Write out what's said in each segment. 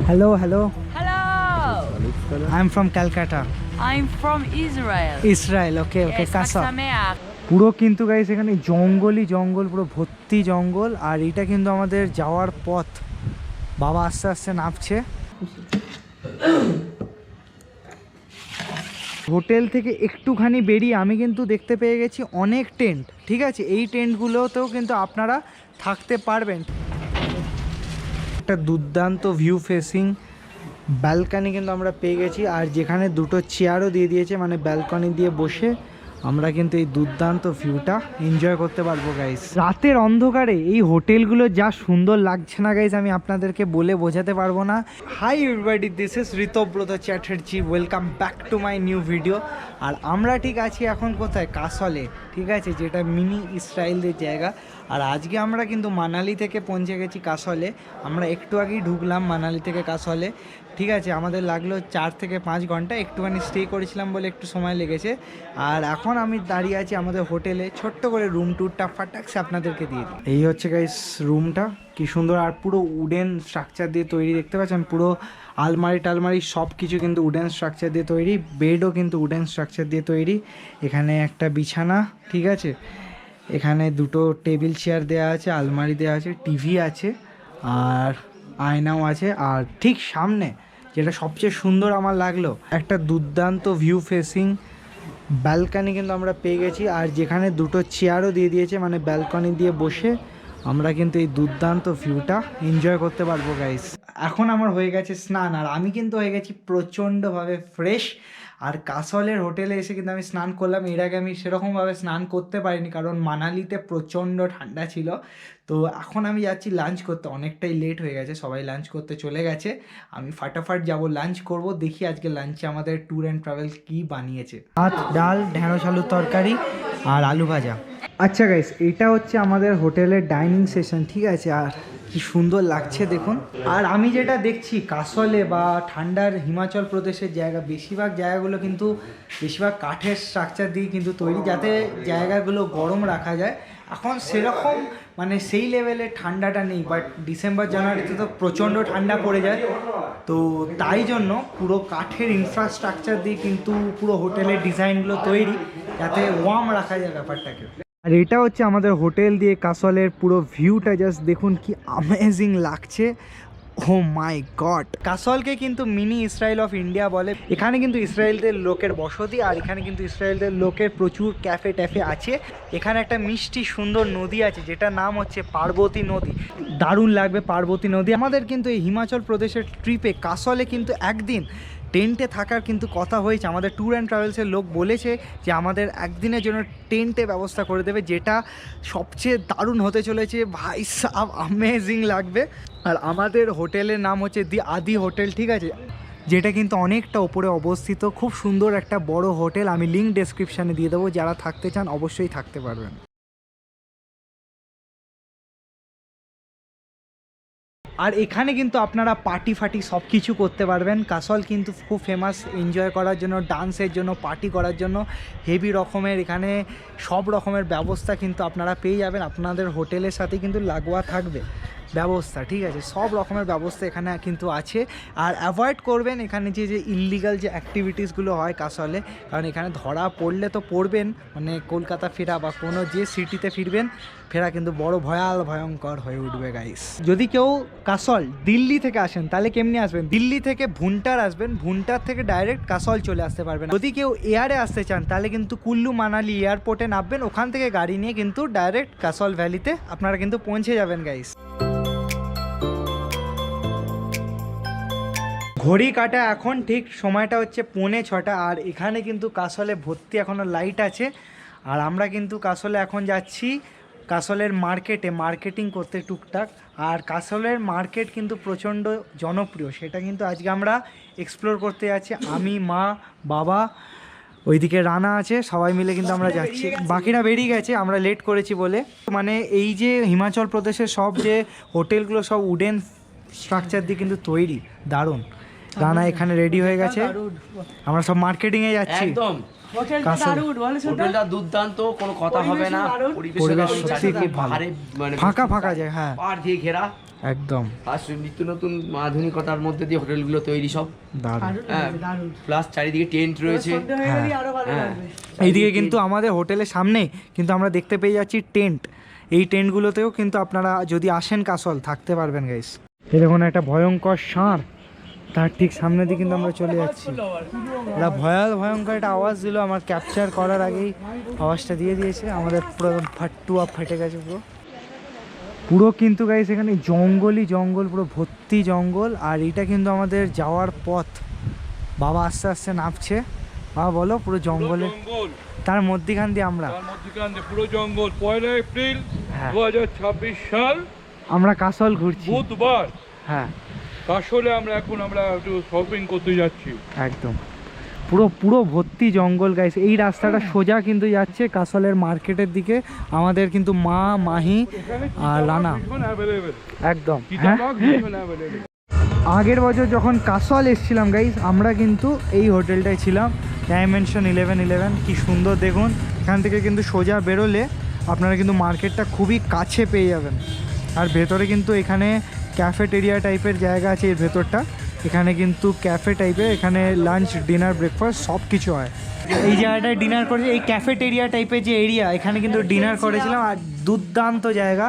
Hello, hello. Hello. I'm from Calcutta. I'm from Israel. Israel, okay, okay. Yes, Kasa. Sameach. পুরো কিন্তু guys এখানে জঙ্গলই জঙ্গল, পুরো ভর্তি জঙ্গল। আর এটা কিন্তু আমাদের যাওয়ার পথ। বাবা আস্তে আস্তে নামছে। হোটেল থেকে একটুখানি বেরিয়ে আমি কিন্তু দেখতে পেয়ে গেছি অনেক টেন্ট, ঠিক আছে। এই টেন্টগুলোতেও কিন্তু আপনারা থাকতে পারবেন। একটা দুর্দান্ত ভিউ ফেসিং ব্যালকনি কিন্তু আমরা পেয়ে গেছি, আর যেখানে দুটো চেয়ারও দিয়ে দিয়েছে, মানে ব্যালকনি দিয়ে বসে আমরা কিন্তু এই দুর্দান্ত ভিউটা এনজয় করতে পারবো গাইস। রাতের অন্ধকারে এই হোটেলগুলো যা সুন্দর লাগছে না গাইস, আমি আপনাদেরকে বলে বোঝাতে পারবো না। Hi everybody, this is Ritabrata Chatterjee, welcome back to my new video. আর আমরা ঠিক আছি এখন কোথায়? কাসলে, ঠিক আছে, যেটা মিনি ইসরায়েলের জায়গা। আর আজকে আমরা কিন্তু মানালি থেকে পৌঁছে গেছি কাসলে। আমরা একটু আগেই ঢুকলাম মানালি থেকে কাসলে, ঠিক আছে। আমাদের লাগলো 4 থেকে 5 ঘন্টা, একটুখানি স্টে করেছিলাম বলে একটু সময় লেগেছে। আর এখন আমি দাঁড়িয়ে আছি আমাদের হোটেলে, ছোট্ট করে রুম ট্যুরটা ফাটাকসে আপনাদেরকে দিয়ে দিই। এই হচ্ছে গাইস রুমটা, কি সুন্দর, আর পুরো উডেন স্ট্রাকচার দিয়ে তৈরি, দেখতে পাচ্ছেন। পুরো আলমারি টালমারি সব কিছু কিন্তু উডেন স্ট্রাকচার দিয়ে তৈরি, বেডও কিন্তু উডেন স্ট্রাকচার দিয়ে তৈরি। এখানে একটা বিছানা, ঠিক আছে, এখানে দুটো টেবিল চেয়ার দেওয়া আছে, আলমারি দেওয়া আছে, টিভি আছে, আর আয়নাও আছে। আর ঠিক সামনে যেটা সবচেয়ে সুন্দর আমার লাগলো, একটা দুর্দান্ত ভিউ ফেসিং ব্যালকনি কিন্তু আমরা পেয়ে গেছি, আর যেখানে দুটো চেয়ারও দিয়ে দিয়েছে, মানে ব্যালকনি দিয়ে বসে আমরা কিন্তু এই দুর্দান্ত ভিউটা এনজয় করতে পারবো গাইস। এখন আমার হয়ে গেছে স্নান, আর আমি কিন্তু হয়ে গেছি প্রচণ্ডভাবে ফ্রেশ। আর কাসলের হোটেলে এসে কিন্তু আমি স্নান করলাম। এর আগে আমি সেরকমভাবে স্নান করতে পারিনি, কারণ মানালিতে প্রচণ্ড ঠান্ডা ছিল। তো এখন আমি যাচ্ছি লাঞ্চ করতে, অনেকটাই লেট হয়ে গেছে, সবাই লাঞ্চ করতে চলে গেছে। আমি ফাটাফাট যাব লাঞ্চ করব। দেখি আজকে লাঞ্চে আমাদের ট্যুর অ্যান্ড ট্রাভেল কী বানিয়েছে। ভাত, ডাল, ঢেঁড়স আলুর তরকারি আর আলু ভাজা। আচ্ছা গাইস, এটা হচ্ছে আমাদের হোটেলের ডাইনিং সেশন, ঠিক আছে। আর কি সুন্দর লাগছে দেখুন। আর আমি যেটা দেখছি কাসলে বা ঠান্ডার হিমাচল প্রদেশের জায়গা, বেশিরভাগ জায়গাগুলো কিন্তু বেশিরভাগ কাঠের স্ট্রাকচার দিয়ে কিন্তু তৈরি, যাতে জায়গাগুলো গরম রাখা যায়। এখন সেরকম মানে সেই লেভেলে ঠান্ডাটা নেই, বাট ডিসেম্বর জানুয়ারিতে তো প্রচণ্ড ঠান্ডা পড়ে যায়। তো তাই জন্য পুরো কাঠের ইনফ্রাস্ট্রাকচার দিয়ে কিন্তু পুরো হোটেলের ডিজাইনগুলো তৈরি, যাতে ওয়ার্ম রাখা যায় ব্যাপারটাকে। আর এটা হচ্ছে আমাদের হোটেল দিয়ে কাসলের পুরো ভিউটা, জাস্ট দেখুন কি অ্যামেজিং লাগছে। ও মাই গড, কাসলকে কিন্তু মিনি ইসরায়েল অফ ইন্ডিয়া বলে। এখানে কিন্তু ইসরায়েলদের লোকের বসতি, আর এখানে কিন্তু ইসরায়েলদের লোকের প্রচুর ক্যাফে ট্যাফে আছে। এখানে একটা মিষ্টি সুন্দর নদী আছে, যেটার নাম হচ্ছে পার্বতী নদী। দারুণ লাগবে পার্বতী নদী। আমাদের কিন্তু এই হিমাচল প্রদেশের ট্রিপে কাসলে কিন্তু একদিন টেন্টে থাকার কিন্তু কথা হয়েছে। আমাদের ট্যুর অ্যান্ড ট্রাভেলসের লোক বলেছে যে আমাদের একদিনের জন্য টেন্টে ব্যবস্থা করে দেবে, যেটা সবচেয়ে দারুণ হতে চলেছে ভাই সাব, অ্যামেজিং লাগবে। আর আমাদের হোটেলের নাম হচ্ছে দি আদি হোটেল, ঠিক আছে, যেটা কিন্তু অনেকটা ওপরে অবস্থিত। খুব সুন্দর একটা বড় হোটেল, আমি লিঙ্ক ডেসক্রিপশানে দিয়ে দেবো, যারা থাকতে চান অবশ্যই থাকতে পারবেন। আর এখানে কিন্তু আপনারা পার্টি ফার্টি সব কিছু করতে পারবেন। কাসল কিন্তু খুব ফেমাস এনজয় করার জন্য, ডান্সের জন্য, পার্টি করার জন্য। হেভি রকমের এখানে সব রকমের ব্যবস্থা কিন্তু আপনারা পেয়ে যাবেন। আপনাদের হোটেলের সাথে কিন্তু লাগোয়া থাকবে ব্যবস্থা, ঠিক আছে, সব রকমের ব্যবস্থা এখানে কিন্তু আছে। আর অ্যাভয়েড করবেন এখানে যে ইললিগাল যে অ্যাক্টিভিটিসগুলো হয় কাসলে, কারণ এখানে ধরা পড়লে তো পড়বেন, মানে কলকাতা ফেরা বা কোনো যে সিটিতে ফিরবেন ফেরা কিন্তু বড় ভয়ঙ্কর হয়ে উঠবে গাইস। যদি কেউ কাসল দিল্লি থেকে আসেন তাহলে কেমনি আসবেন? দিল্লি থেকে ভুন্টার আসবেন, ভুন্টার থেকে ডাইরেক্ট কাসল চলে আসতে পারবেন। যদি কেউ এয়ারে আসতে চান তাহলে কিন্তু কুল্লু মানালি এয়ারপোর্টে নামবেন, ওখান থেকে গাড়ি নিয়ে কিন্তু ডাইরেক্ট কাসল ভ্যালিতে আপনারা কিন্তু পৌঁছে যাবেন গাইস। ঘড়ি কাটা এখন ঠিক সময়টা হচ্ছে 5:45, আর এখানে কিন্তু কাসলে ভর্তি এখনও লাইট আছে। আর আমরা কিন্তু কাসলে এখন যাচ্ছি কাসলের মার্কেটে মার্কেটিং করতে টুকটাক। আর কাসলের মার্কেট কিন্তু প্রচণ্ড জনপ্রিয়, সেটা কিন্তু আজকে আমরা এক্সপ্লোর করতে যাচ্ছি। আমি, মা, বাবা, ওইদিকে রানা আছে, সবাই মিলে কিন্তু আমরা যাচ্ছি। বাকিরা বেরিয়ে গেছে, আমরা লেট করেছি বলে। মানে এই যে হিমাচল প্রদেশের সব যে হোটেলগুলো সব উডেন স্ট্রাকচার দিয়ে কিন্তু তৈরি, দারুণ। রানা এখানে রেডি হয়ে গেছে, আমরা সব মার্কেটিংয়ে যাচ্ছি। হোটেলটা কাসল। দারুণ বলো শুধু হোটেলটা দুর্দান্ত, কোনো কথা হবে না। পরিবেশও পরিবেশ দারুণ, সত্যি খুব ভালো। পাহাড়ে মানে ফাঁকা ফাঁকা যায়, হ্যাঁ পাহাড় দিয়ে ঘেরা, একদম আর নিত্য নতুন আধুনিকতার মধ্যে দিয়ে হোটেলগুলো তৈরি সব। দারুণ। দারুণ হ্যাঁ, লাগছে, দারুণ। প্লাস চারিদিকে টেন্ট রয়েছে। সন্ধে হয়ে গেলেই আরো ভালো হ্যাঁ। লাগবে। এইদিকে কিন্তু আমাদের হোটেলের সামনে কিন্তু আমরা দেখতে পেয়ে যাচ্ছি টেন্ট। এই টেন্টগুলোতেও কিন্তু আপনারা যদি আসেন কাসল থাকতে পারবেন গাইস। এই দেখুন একটা ভয়ঙ্কর ষাঁড়, তার ঠিক সামনে দিয়ে কিন্তু আমরা চলে যাচ্ছি। এটা ভয়ঙ্কর একটা আওয়াজ দিল, আমার ক্যাপচার করার আগেই আওয়াজটা দিয়ে দিয়েছে। আমাদের পুরো ফাট্টুয়া ফেটে গেছে পুরো পুরো কিন্তু গাইস এখানে জঙ্গলই জঙ্গল, পুরো ভর্তি জঙ্গল। আর এটা কিন্তু আমাদের যাওয়ার পথ। বাবা আস্তে আস্তে নামছে। বাবা বলো, পুরো জঙ্গলে জঙ্গল, তার মধ্যিখান দিয়ে আমরা তার মধ্যখান দিয়ে পুরো জঙ্গল। 1 এপ্রিল হ্যাঁ। 2026 সাল, আমরা কাসল ঘুরছি। বুধবার। হ্যাঁ আসলে আমরা একটু শপিং করতে যাচ্ছি। একদম পুরো পুরো ভর্তি জঙ্গল গাইস। এই রাস্তাটা সোজা কিন্তু যাচ্ছে কাসলের মার্কেটের দিকে। আমাদের কিন্তু মা, মাহি আর রানা অ্যাভেলেবেল, একদম। হ্যাঁ, অ্যাভেলেবেল। আগের বছর যখন কাসল এসেছিলাম গাইস, আমরা কিন্তু এই হোটেলটায় ছিলাম, ডাইমেনশন 1111। কি সুন্দর দেখুন, এখান থেকে কিন্তু সোজা বেরোলে আপনারা কিন্তু মার্কেটটা খুবই কাছে পেয়ে যাবেন। আর ভেতরে কিন্তু এখানে ক্যাফেটেরিয়া টাইপের জায়গা আছে। এর ভেতরটা এখানে কিন্তু ক্যাফে টাইপের, এখানে লাঞ্চ, ডিনার, ব্রেকফাস্ট সব কিছু হয়। এই জায়গাটায় ডিনার করেছি, এই ক্যাফেটেরিয়া টাইপের যে এরিয়া, এখানে কিন্তু ডিনার করেছিলাম। আর দুর্দান্ত জায়গা।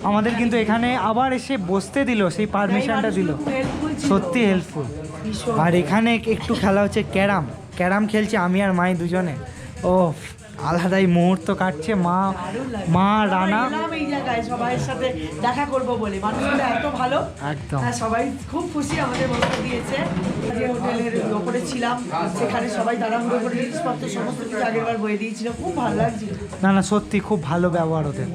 আমাদের কিন্তু এখানে আবার এসে বসতে দিল, সেই পারমিশনটা দিল, খুব helpful ছিল। সত্যি হেল্পফুল। ভীষণ। আর এখানে একটু খেলা হচ্ছে ক্যারাম খেলছি আমি আর মাই দুজনে। ও আলাদাই মুহূর্ত কাটছে। মা রানা এলাম এই জায়গায় সবাইয়ের সাথে দেখা করব বলে, মানুষগুলো এত ভালো। একদম হ্যাঁ, সবাই খুব খুশি, আমাদের বসতে দিয়েছে। যে হোটেলের ওপরে ছিলাম সেখানে সবাই তাড়াহুড়ো করে জিনিসপত্র সমস্ত কিছু আগেরবার বয়ে দিয়েছিল, খুব ভালো লাগছিল। না সত্যি খুব ভালো ব্যবহার ওদের।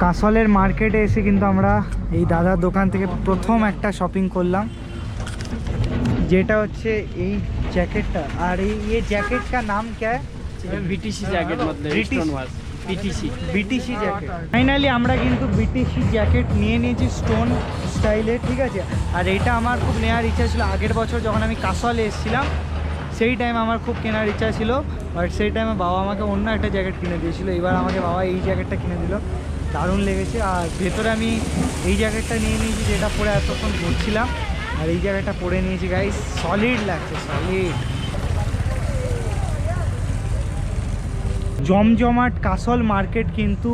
কাসলের মার্কেটে এসে কিন্তু আমরা এই দাদার দোকান থেকে প্রথম একটা শপিং করলাম, যেটা হচ্ছে এই জ্যাকেটটা। আর এই জ্যাकेट का नाम क्या है? बीटीसी जैकेट मतलब stone wash BTC jacket. Finally আমরা কিন্তু বিটিসি জ্যাকেট নিয়ে নিয়েছি স্টোন স্টাইলে, ঠিক আছে। আর এটা আমার খুব নেওয়ার ইচ্ছা ছিল। আগের বছর যখন আমি কাসলে এসেছিলাম সেই টাইম আমার খুব কেনার ইচ্ছা ছিল, বাট সেই টাইমে বাবা আমাকে অন্য একটা জ্যাকেট কিনে দিয়েছিল। এবার আমাকে বাবা এই জ্যাকেটটা কিনে দিল, দারুণ লেগেছে। আর ভেতরে আমি এই জ্যাকেটটা নিয়ে নিয়েছি, যেটা পরে এতক্ষণ ঘুরছিলাম। আর এই জ্যাকেটটা পরে নিয়েছি গাইস, সলিড লাগছে, সলিড। জমজমাট কাসল মার্কেট কিন্তু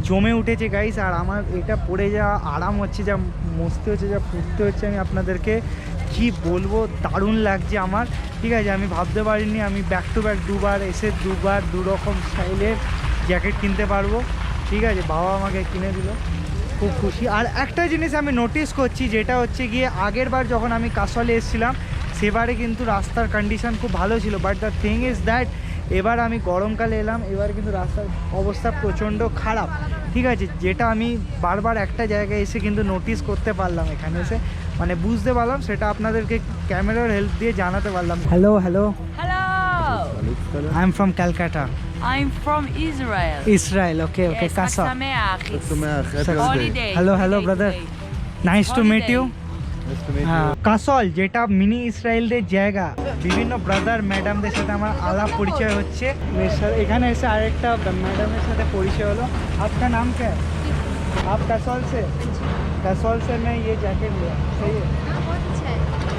জমে উঠেছে গাইস। আর আমার এটা পরে যা আরাম হচ্ছে, যা মস্তি হচ্ছে, যা ফুর্তি হচ্ছে, আমি আপনাদেরকে কি বলবো, দারুণ লাগছে আমার, ঠিক আছে। আমি ভাবতে পারিনি আমি ব্যাক টু ব্যাক দুবার এসে দু রকম স্টাইলের জ্যাকেট কিনতে পারবো, ঠিক আছে। বাবা আমাকে কিনে দিল, খুব খুশি। আর একটা জিনিস আমি নোটিস করছি, যেটা হচ্ছে গিয়ে আগের বার যখন আমি কাসলে এসেছিলাম সেবারে কিন্তু রাস্তার কন্ডিশন খুব ভালো ছিল, but the thing is that এবার আমি গরমকালে এলাম, এবার কিন্তু রাস্তার অবস্থা প্রচণ্ড খারাপ, ঠিক আছে। যেটা আমি বারবার একটা জায়গায় এসে কিন্তু নোটিস করতে পারলাম, এখানে এসে মানে বুঝতে পারলাম, সেটা আপনাদেরকে ক্যামেরার হেল্প দিয়ে জানাতে পারলাম। Hello Hello. I am from Calcutta. I'm from Israel. Israel, okay Yes, Chag কাসল। Sameach. It's holiday. Hello, holiday brother. today. Nice to meet you. Holiday. হ্যাঁ, কাসল যেটা মিনি ইসরায়েলদের জায়গা, বিভিন্ন ব্রাদার ম্যাডামদের সাথে আমার আলাপ পরিচয় হচ্ছে। এখানে এসে আরেকটা ম্যাডামের সাথে পরিচয় হলো। আপনার নাম क्या है? आप कसौल से? कसौल से मैं ये जैकेट लिया, सही है?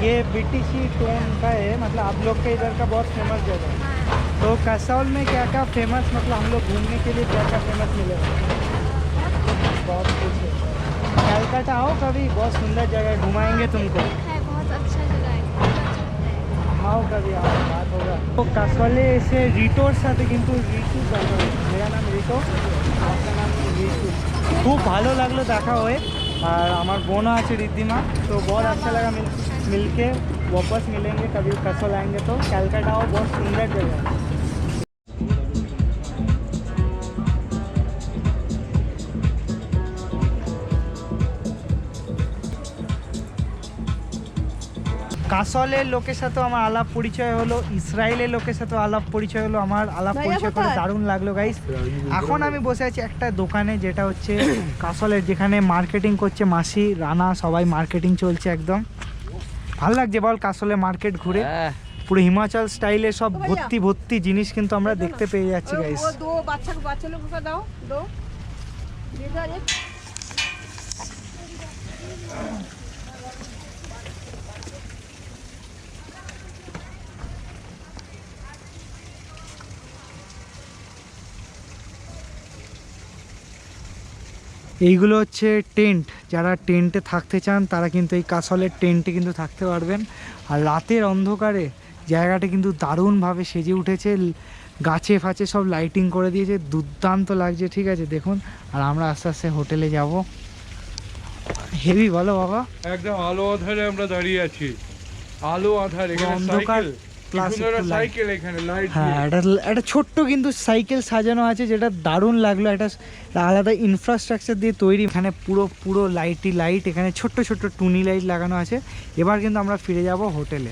ये बीटीसी टोन का है, मतलब आप लोग के इधर का बहुत फेमस जगह है। तो कसौल में क्या क्या फेमस, मतलब हम लोग घूमने के लिए क्या क्या फेमस मिलेगा? बहुत कुछ है। कलकत्ता आओ कभी, बहुत सुंदर जगह है, घुमाएंगे तुमको। है, बहुत अच्छा जगह है, बहुत अच्छा होता है। आओ कभी, आओ, बात होगा। तो कासले से রিটোর সাথে কিন্তু রিতু দেখা হয়েছে। मेरा नाम রিতো, आपका नाम রিতু। খুব ভালো লাগলো দেখা হয়ে। আর আমার বোনও আছে রিদ্ধিমা, तो बहुत अच्छा लगा मिलके। वापस मिलेंगे कभी कसौल आएंगे तो। कलकत्ता आओ, बहुत सुंदर जगह है। কাসলের লোকের সাথেও আমার আলাপ পরিচয় হলো, ইসরায়েলের লোকের সাথেও আলাপ পরিচয় হলো, আমার আলাপ পরিচয় করে দারুণ লাগলো গাইস। এখন আমি বসে আছি একটা দোকানে, যেটা হচ্ছে কাসলের, যেখানে মার্কেটিং করছে মাসি, রানা, সবাই মার্কেটিং চলছে একদম। ভালো লাগছে বল কাসলে মার্কেট ঘুরে? পুরো হিমাচল স্টাইলে সব ভর্তি ভর্তি জিনিস কিন্তু আমরা দেখতে পেয়ে যাচ্ছি গাইস। এইগুলো হচ্ছে টেন্ট, যারা টেন্টে থাকতে চান তারা কিন্তু এই কাসলের টেন্টে কিন্তু থাকতে পারবেন। আর রাতের অন্ধকারে জায়গাটা কিন্তু দারুণভাবে সেজে উঠেছে, গাছে ফাছে সব লাইটিং করে দিয়েছে, দুর্দান্ত লাগছে। ঠিক আছে দেখুন, আর আমরা আস্তে আস্তে হোটেলে যাব। হেভি বলো বাবা, একদম আলো আধারে আমরা দাঁড়িয়ে আছি, আলো আধার, এখানে অন্ধকার প্লাস সাইকেল, এখানে লাইট। হ্যাঁ, একটা ছোট্ট কিন্তু সাইকেল সাজানো আছে, যেটা দারুণ লাগলো। একটা আলাদা ইনফ্রাস্ট্রাকচার দিয়ে তৈরি, এখানে পুরো লাইট, এখানে ছোট্ট ছোট্ট টুনি লাইট লাগানো আছে। এবার কিন্তু আমরা ফিরে যাব হোটেলে।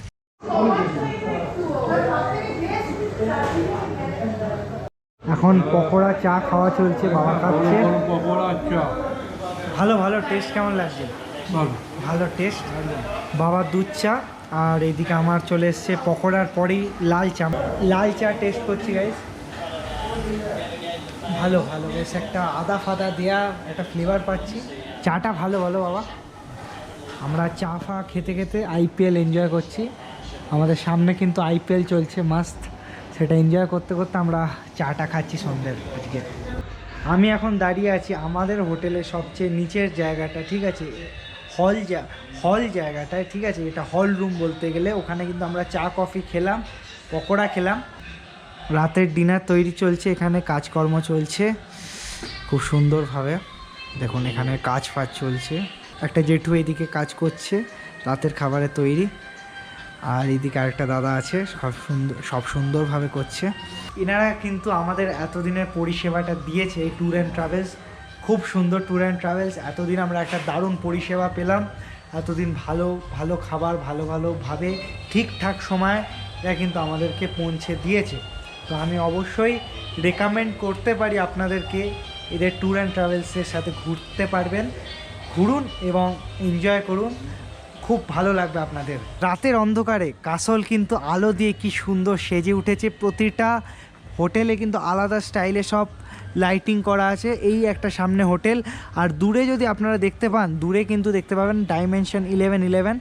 এখন পকোড়া চা খাওয়া চলছে, বাবা খাচ্ছে। পকোড়া চা ভালো টেস্ট কেমন লাগছে? ভালো টেস্ট। বাবা দুধ চা, আর এদিকে আমার চলে এসছে পকোড়ার পরেই লাল চা টেস্ট করছি গাইস। ভালো বেশ, একটা আদা ফাদা দেয়া একটা ফ্লেভার পাচ্ছি। চাটা ভালো বাবা। আমরা চা ফা খেতে খেতে আইপিএল এনজয় করছি। আমাদের সামনে কিন্তু আইপিএল চলছে মাস্ত, সেটা এনজয় করতে করতে আমরা চাটা খাচ্ছি সন্ধ্যের আজকে। আমি এখন দাঁড়িয়ে আছি আমাদের হোটেলের সবচেয়ে নিচের জায়গাটা, ঠিক আছে, হল জায়গাটায়, ঠিক আছে, এটা হল রুম বলতে গেলে। ওখানে কিন্তু আমরা চা কফি খেলাম, পকোড়া খেলাম। রাতের ডিনার তৈরি চলছে, এখানে কাজকর্ম চলছে খুব সুন্দরভাবে। দেখুন এখানে কাজ ফাজ চলছে, একটা জেঠু এদিকে কাজ করছে রাতের খাবারের তৈরি, আর এদিকে আরেকটা দাদা আছে, সব সুন্দরভাবে করছে। এনারা কিন্তু আমাদের এতদিনের পরিষেবাটা দিয়েছে, এই ট্যুর অ্যান্ড ট্রাভেলস, খুব সুন্দর ট্যুর অ্যান্ড ট্রাভেলস। এতদিন আমরা একটা দারুণ পরিষেবা পেলাম, এতদিন ভালো খাবার ভালোভাবে ঠিকঠাক সময় এরা কিন্তু আমাদেরকে পৌঁছে দিয়েছে। তো আমি অবশ্যই রেকমেন্ড করতে পারি আপনাদেরকে, এদের ট্যুর অ্যান্ড ট্রাভেলসের সাথে ঘুরতে পারবেন, ঘুরুন এবং এনজয় করুন, খুব ভালো লাগবে আপনাদের। রাতের অন্ধকারে কাসল কিন্তু আলো দিয়ে কি সুন্দর সেজে উঠেছে। প্রতিটা হোটেলে কিন্তু আলাদা স্টাইলে সব লাইটিং করা আছে। এই একটা সামনে হোটেল, আর দূরে যদি আপনারা দেখতে পান, দূরে কিন্তু দেখতে পাবেন ডাইমেনশন 1111।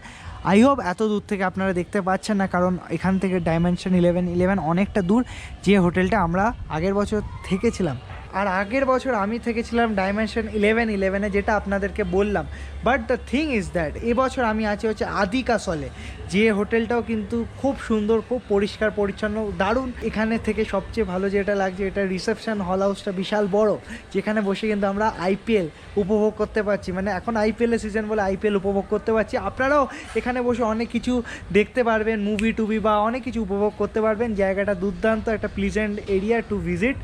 আই হোপ এত দূর থেকে আপনারা দেখতে পাচ্ছেন না, কারণ এখান থেকে ডাইমেনশন 1111 অনেকটা দূর, যে হোটেলটা আমরা আগের বছর থেকেছিলাম। আর আগের বছর আমি থেকেছিলাম ডাইমেনশন 1111-এ, যেটা আপনাদেরকে বললাম। But the thing is that এবছর আমি আছি হচ্ছে আদি কাসলে, যে হোটেলটাও কিন্তু খুব সুন্দর, খুব পরিষ্কার পরিচ্ছন্ন, দারুণ। এখানে থেকে সবচেয়ে ভালো যেটা লাগছে, এটা রিসেপশন হল হাউসটা বিশাল বড়, যেখানে বসে কিন্তু আমরা আইপিএল উপভোগ করতে পারছি। মানে এখন আইপিএলের সিজন বলে আইপিএল উপভোগ করতে পারছি। আপনারাও এখানে বসে অনেক কিছু দেখতে পারবেন, মুভি টুভি বা অনেক কিছু উপভোগ করতে পারবেন। জায়গাটা দুর্দান্ত, একটা প্লিজেন্ট এরিয়া টু ভিজিট।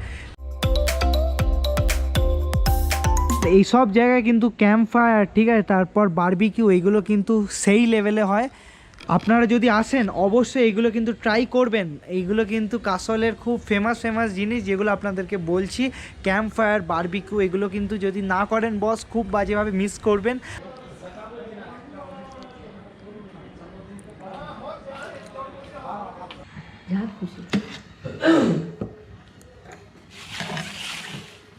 এই সব জায়গায় কিন্তু ক্যাম্প ফায়ার, ঠিক আছে, তারপর বারবিকিউ, এইগুলো কিন্তু সেই লেভেলে হয়। আপনারা যদি আসেন অবশ্যই এইগুলো কিন্তু ট্রাই করবেন। এইগুলো কিন্তু কাসলের খুব ফেমাস জিনিস, যেগুলো আপনাদেরকে বলছি। ক্যাম্প ফায়ার, বারবিকিউ, এগুলো কিন্তু যদি না করেন বস, খুব বাজেভাবে মিস করবেন।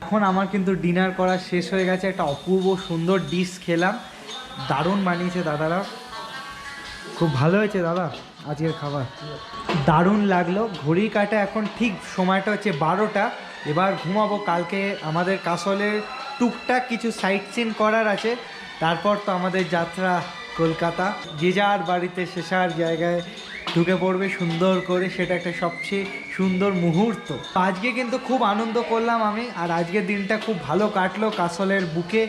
এখন আমার কিন্তু ডিনার করা শেষ হয়ে গেছে, একটা অপূর্ব সুন্দর ডিশ খেলাম, দারুণ বানিয়েছে দাদারা, খুব ভালো হয়েছে দাদা আজকের খাবার, দারুণ লাগলো। ঘড়ির কাঁটা এখন ঠিক সময়টা হচ্ছে 12টা, এবার ঘুমাবো। কালকে আমাদের কাসলের টুকটাক কিছু সাইট সিন করার আছে, তারপর তো আমাদের যাত্রা কলকাতা। যে যার বাড়িতে শেষার জায়গায় ঢুকে পড়বে সুন্দর করে, সেটা একটা সবচেয়ে সুন্দর মুহূর্ত। আজকে কিন্তু খুব আনন্দ করলাম আমি, আর আজকের দিনটা খুব ভালো কাটলো। কাসলের বুকে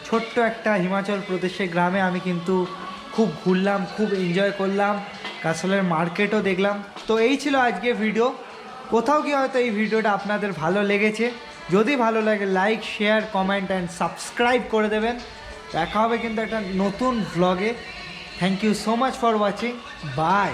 ছোট্ট একটা হিমাচল প্রদেশের গ্রামে আমি কিন্তু খুব ঘুরলাম, খুব এনজয় করলাম, কাসলের মার্কেটও দেখলাম। তো এই ছিল আজকে ভিডিও। কোথাও কি হয়তো এই ভিডিওটা আপনাদের ভালো লেগেছে, যদি ভালো লাগে like, share, comment and subscribe করে দেবেন। দেখা হবে কিন্তু একটা নতুন ভ্লগে। Thank you so much for watching, by.